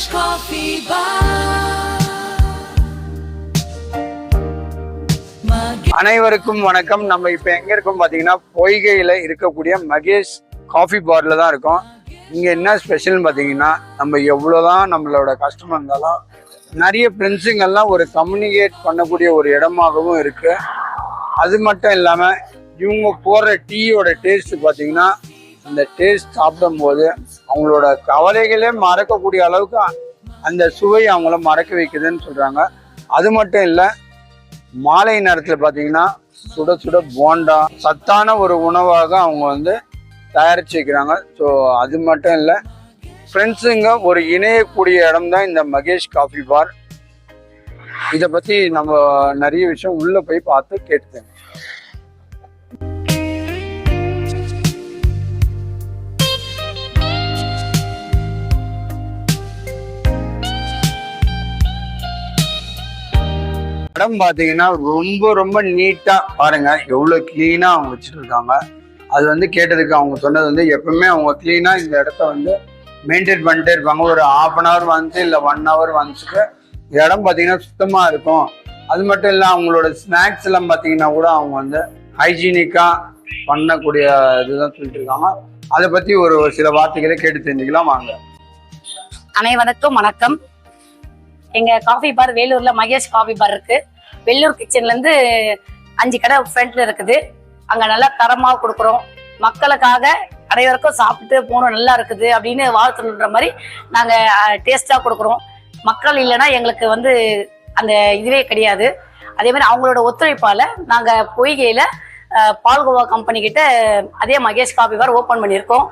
Magesh Coffee Bar. அனைவருக்கும் வணக்கம். நம்ம இப்ப எங்க இருக்கோம் பாத்தீங்கன்னா பொய்கையில இருக்கக்கூடிய மகேஷ் காஃபி பார்ல தான் இருக்கோம். இங்க என்ன ஸ்பெஷல்னு பாத்தீங்கன்னா, நம்ம எவ்வளவுதான் நம்மளோட கஸ்டமர் இருந்தாலும் நிறைய ஃப்ரெண்ட்ஸுங்கெல்லாம் ஒரு கம்யூனிகேட் பண்ணக்கூடிய ஒரு இடமாகவும் இருக்கு. அது மட்டும் இல்லாம இவங்க போடுற டீயோட டேஸ்ட் பாத்தீங்கன்னா, அந்த டேஸ்ட் சாப்பிடும் போது அவங்களோட கவலைகளே மறக்கக்கூடிய அளவுக்கு அந்த சுவை அவங்கள மறக்க வைக்குதுன்னு சொல்றாங்க. அது மட்டும் இல்லை, மாலை நேரத்தில் பார்த்தீங்கன்னா சுட சுட போண்டா சத்தான ஒரு உணவாக அவங்க வந்து தயாரிச்சு வைக்கிறாங்க. ஸோ அது மட்டும் இல்லை, ஃப்ரெண்ட்ஸுங்க ஒரு இணையக்கூடிய இடம் தான் இந்த மகேஷ் காஃபி பார். இதை பற்றி நம்ம நிறைய விஷயம் உள்ளே போய் பார்த்து கேட்டுத்தேன். இடம் பார்த்தீங்கன்னா ரொம்ப நீட்டா பாருங்க, எவ்வளவு கிளீனா அவங்க வச்சுட்டு இருக்காங்க. அது வந்து கேட்டதுக்கு அவங்க சொன்னது வந்து எப்பவுமே அவங்க கிளீனா இந்த இடத்த வந்து மெயின்டைன் பண்ணிட்டே இருப்பாங்க. ஒரு 1/2 hour வந்து இல்லை 1 hour வந்துட்டு இடம் பார்த்தீங்கன்னா சுத்தமா இருக்கும். அது மட்டும் இல்லை, அவங்களோட ஸ்நாக்ஸ் எல்லாம் பார்த்தீங்கன்னா கூட அவங்க வந்து ஹைஜீனிக்கா பண்ணக்கூடிய இதுதான் சொல்லிட்டு இருக்காங்க. அதை பத்தி ஒரு சில வார்த்தைகளை கேட்டு தெரிஞ்சுக்கலாம் வாங்க. அனைவருக்கும் வணக்கம். எங்க காஃபி பார் வேலூர்ல மகேஷ் காஃபி பார் இருக்கு. வெள்ளூர் கிச்சன்ல இருந்து 5 கடை ஃப்ரண்ட்ல இருக்குது. அங்க நல்லா தரமா கொடுக்குறோம். மக்களுக்காக அனைவருக்கும் சாப்பிட்டு போகணும், நல்லா இருக்குது அப்படின்னு வாழ்த்துன்ற மாதிரி நாங்க டேஸ்டா கொடுக்குறோம். மக்கள் இல்லைன்னா எங்களுக்கு வந்து அந்த இதுவே கிடையாது. அதே மாதிரி அவங்களோட ஒத்துழைப்பால நாங்க பொய்கையில பால்கோவா கம்பெனி கிட்ட அதே மகேஷ் காஃபி பார் ஓபன் பண்ணியிருக்கோம்.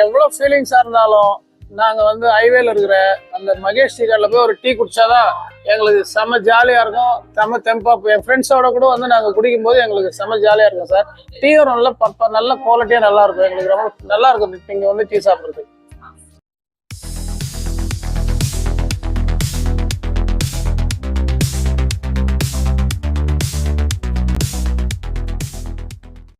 எவ்வளவு ஃபீலிங்ஸா இருந்தாலும் நாங்க வந்து ஹைவேல இருக்கிற அந்த மகேஷ் டீ கடையில போய் ஒரு டீ குடிச்சாதான் எங்களுக்கு செம ஜாலியா இருக்கும், செம தெம்பா. என் ஃப்ரெண்ட்ஸோட கூட வந்து நாங்க குடிக்கும் போது எங்களுக்கு செம ஜாலியா இருக்கும் சார். டீயும் நல்ல குவாலிட்டியா நல்லா இருக்கும். எங்களுக்கு ரொம்ப நல்லா இருக்கும் இங்க வந்து டீ சாப்பிடுறது.